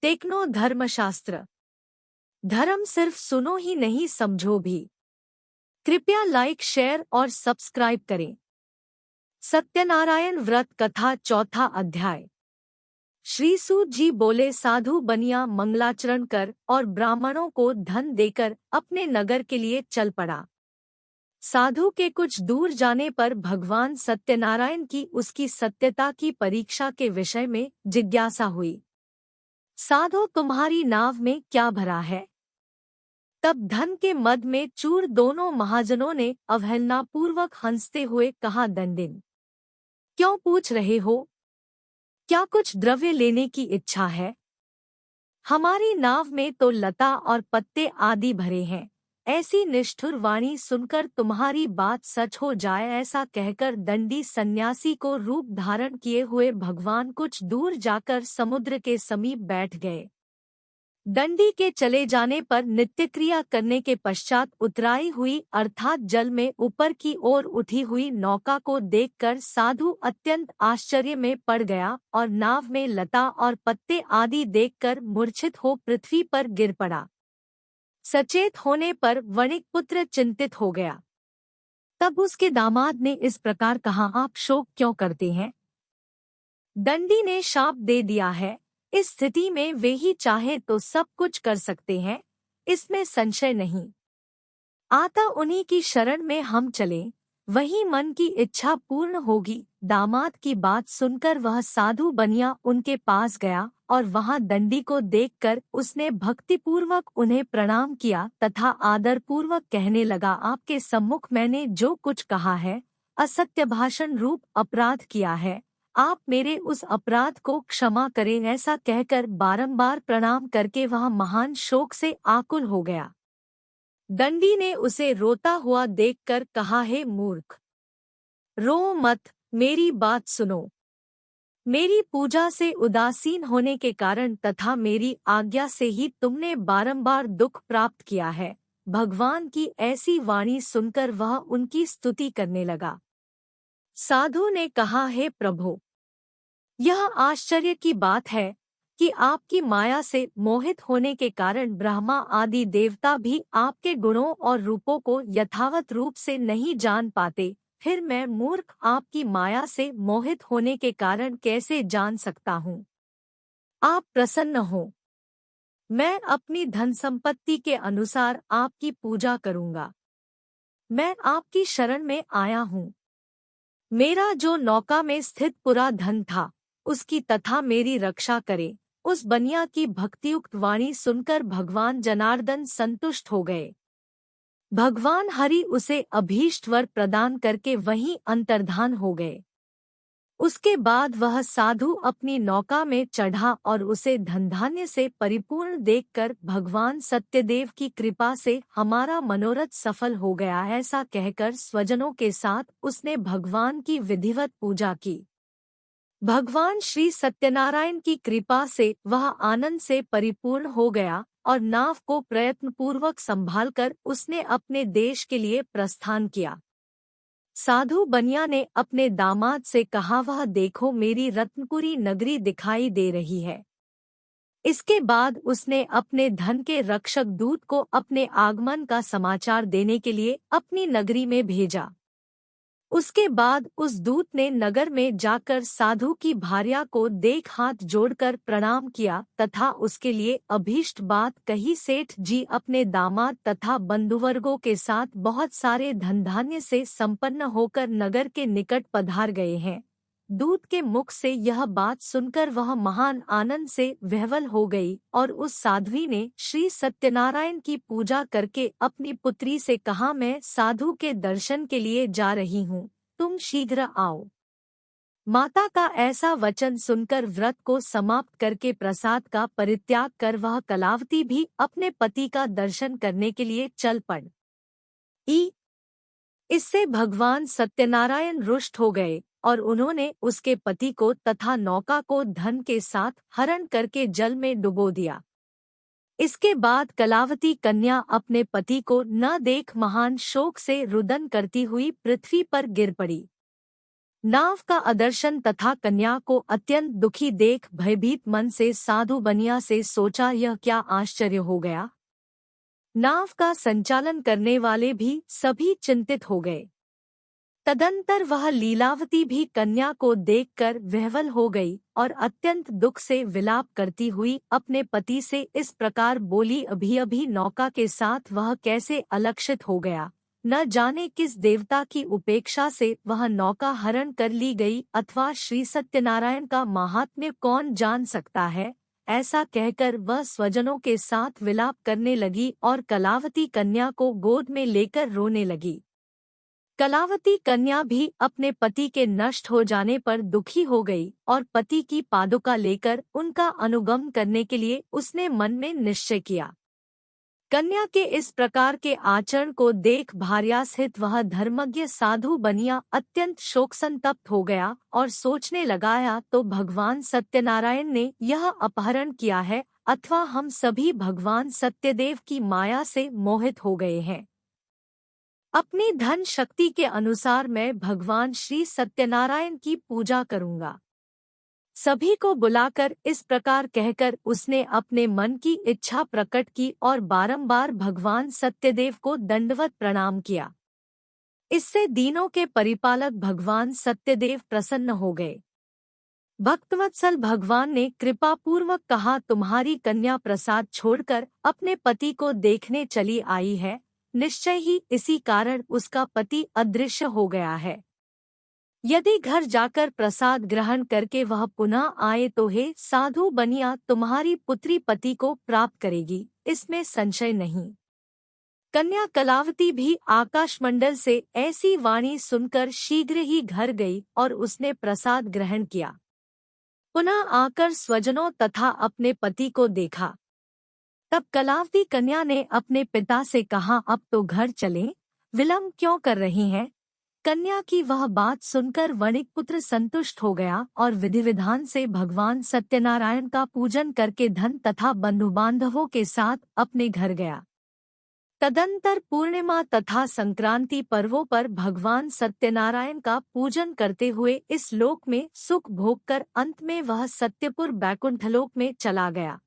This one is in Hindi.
टेक्नो धर्मशास्त्र। धर्म सिर्फ सुनो ही नहीं समझो भी। कृपया लाइक शेयर और सब्सक्राइब करें। सत्यनारायण व्रत कथा चौथा अध्याय। श्री सूत जी बोले, साधु बनिया मंगलाचरण कर और ब्राह्मणों को धन देकर अपने नगर के लिए चल पड़ा। साधु के कुछ दूर जाने पर भगवान सत्यनारायण की उसकी सत्यता की परीक्षा के विषय में जिज्ञासा हुई। साधो, तुम्हारी नाव में क्या भरा है? तब धन के मद में चूर दोनों महाजनों ने अवहेलनापूर्वक हंसते हुए कहा, दंडिन, क्यों पूछ रहे हो? क्या कुछ द्रव्य लेने की इच्छा है? हमारी नाव में तो लता और पत्ते आदि भरे हैं। ऐसी निष्ठुर वाणी सुनकर तुम्हारी बात सच हो जाए, ऐसा कहकर दंडी सन्यासी को रूप धारण किए हुए भगवान कुछ दूर जाकर समुद्र के समीप बैठ गए। दंडी के चले जाने पर नित्य क्रिया करने के पश्चात उतराई हुई अर्थात जल में ऊपर की ओर उठी हुई नौका को देखकर साधु अत्यंत आश्चर्य में पड़ गया और नाव में लता और पत्ते आदि देखकर मूर्छित हो पृथ्वी पर गिर पड़ा। सचेत होने पर वणिक पुत्र चिंतित हो गया। तब उसके दामाद ने इस प्रकार कहा, आप शोक क्यों करते हैं? दंडी ने शाप दे दिया है। इस स्थिति में वे ही चाहे तो सब कुछ कर सकते हैं, इसमें संशय नहीं। आता उन्हीं की शरण में हम चलें, वही मन की इच्छा पूर्ण होगी। दामाद की बात सुनकर वह साधु बनिया उनके पास गया और वहां दंडी को देखकर उसने भक्तिपूर्वक उन्हें प्रणाम किया तथा आदरपूर्वक कहने लगा, आपके सम्मुख मैंने जो कुछ कहा है, असत्य भाषण रूप अपराध किया है, आप मेरे उस अपराध को क्षमा करें। ऐसा कहकर बारंबार प्रणाम करके वह महान शोक से आकुल हो गया। दंडी ने उसे रोता हुआ देखकर कहा, हे मूर्ख, रो मत, मेरी बात सुनो। मेरी पूजा से उदासीन होने के कारण तथा मेरी आज्ञा से ही तुमने बारंबार दुख प्राप्त किया है। भगवान की ऐसी वाणी सुनकर वह उनकी स्तुति करने लगा। साधु ने कहा, हे प्रभु, यह आश्चर्य की बात है कि आपकी माया से मोहित होने के कारण ब्रह्मा आदि देवता भी आपके गुणों और रूपों को यथावत रूप से नहीं जान पाते, फिर मैं मूर्ख आपकी माया से मोहित होने के कारण कैसे जान सकता हूँ? आप प्रसन्न हो, मैं अपनी धन संपत्ति के अनुसार आपकी पूजा करूँगा। मैं आपकी शरण में आया हूँ। मेरा जो नौका में स्थित पूरा धन था, उसकी तथा मेरी रक्षा करे। उस बनिया की भक्तियुक्त वाणी सुनकर भगवान जनार्दन संतुष्ट हो गए। भगवान हरि उसे अभीष्ट वर प्रदान करके वहीं अंतर्धान हो गए। उसके बाद वह साधु अपनी नौका में चढ़ा और उसे धनधान्य से परिपूर्ण देखकर भगवान सत्यदेव की कृपा से हमारा मनोरथ सफल हो गया, ऐसा कहकर स्वजनों के साथ उसने भगवान की विधिवत पूजा की। भगवान श्री सत्यनारायण की कृपा से वह आनंद से परिपूर्ण हो गया और नाव को प्रयत्नपूर्वक संभालकर उसने अपने देश के लिए प्रस्थान किया। साधु बनिया ने अपने दामाद से कहा, वह देखो, मेरी रत्नपुरी नगरी दिखाई दे रही है। इसके बाद उसने अपने धन के रक्षक दूत को अपने आगमन का समाचार देने के लिए अपनी नगरी में भेजा। उसके बाद उस दूत ने नगर में जाकर साधु की भार्या को देख हाथ जोड़कर प्रणाम किया तथा उसके लिए अभीष्ट बात कही। सेठ जी अपने दामाद तथा बंधुवर्गों के साथ बहुत सारे धनधान्य से संपन्न होकर नगर के निकट पधार गए हैं। दूत के मुख से यह बात सुनकर वह महान आनंद से विह्वल हो गई और उस साध्वी ने श्री सत्यनारायण की पूजा करके अपनी पुत्री से कहा, मैं साधु के दर्शन के लिए जा रही हूँ, तुम शीघ्र आओ। माता का ऐसा वचन सुनकर व्रत को समाप्त करके प्रसाद का परित्याग कर वह कलावती भी अपने पति का दर्शन करने के लिए चल पड़ी। इससे भगवान सत्यनारायण रुष्ट हो गए और उन्होंने उसके पति को तथा नौका को धन के साथ हरण करके जल में डुबो दिया। इसके बाद कलावती कन्या अपने पति को न देख महान शोक से रुदन करती हुई पृथ्वी पर गिर पड़ी। नाव का अदर्शन तथा कन्या को अत्यंत दुखी देख भयभीत मन से साधु बनिया से सोचा, यह क्या आश्चर्य हो गया। नाव का संचालन करने वाले भी सभी चिंतित हो गए। तदंतर वह लीलावती भी कन्या को देखकर विह्वल हो गई और अत्यंत दुख से विलाप करती हुई अपने पति से इस प्रकार बोली, अभी अभी नौका के साथ वह कैसे अलक्षित हो गया। न जाने किस देवता की उपेक्षा से वह नौका हरण कर ली गई, अथवा श्री सत्यनारायण का महात्म्य कौन जान सकता है। ऐसा कहकर वह स्वजनों के साथ विलाप करने लगी और कलावती कन्या को गोद में लेकर रोने लगी। कलावती कन्या भी अपने पति के नष्ट हो जाने पर दुखी हो गई और पति की पादुका लेकर उनका अनुगम करने के लिए उसने मन में निश्चय किया। कन्या के इस प्रकार के आचरण को देख भार्यासहित वह धर्मज्ञ साधु बनिया अत्यंत शोक संतप्त हो गया और सोचने लगाया, तो भगवान सत्यनारायण ने यह अपहरण किया है, अथवा हम सभी भगवान सत्यदेव की माया से मोहित हो गए हैं। अपनी धन शक्ति के अनुसार मैं भगवान श्री सत्यनारायण की पूजा करूंगा। सभी को बुलाकर इस प्रकार कहकर उसने अपने मन की इच्छा प्रकट की और बारंबार भगवान सत्यदेव को दंडवत प्रणाम किया। इससे दीनों के परिपालक भगवान सत्यदेव प्रसन्न हो गए। भक्तवत्सल भगवान ने कृपापूर्वक कहा, तुम्हारी कन्या प्रसाद छोड़कर अपने पति को देखने चली आई है। निश्चय ही इसी कारण उसका पति अदृश्य हो गया है। यदि घर जाकर प्रसाद ग्रहण करके वह पुनः आए तो हे साधु बनिया, तुम्हारी पुत्री पति को प्राप्त करेगी, इसमें संशय नहीं। कन्या कलावती भी आकाशमंडल से ऐसी वाणी सुनकर शीघ्र ही घर गई और उसने प्रसाद ग्रहण किया। पुनः आकर स्वजनों तथा अपने पति को देखा। तब कलावती कन्या ने अपने पिता से कहा, अब तो घर चलें, विलंब क्यों कर रही हैं। कन्या की वह बात सुनकर वणिक पुत्र संतुष्ट हो गया और विधि विधान से भगवान सत्यनारायण का पूजन करके धन तथा बंधु बांधवों के साथ अपने घर गया। तदंतर पूर्णिमा तथा संक्रांति पर्वों पर भगवान सत्यनारायण का पूजन करते हुए इस लोक में सुख भोग कर अंत में वह सत्यपुर बैकुंठलोक में चला गया।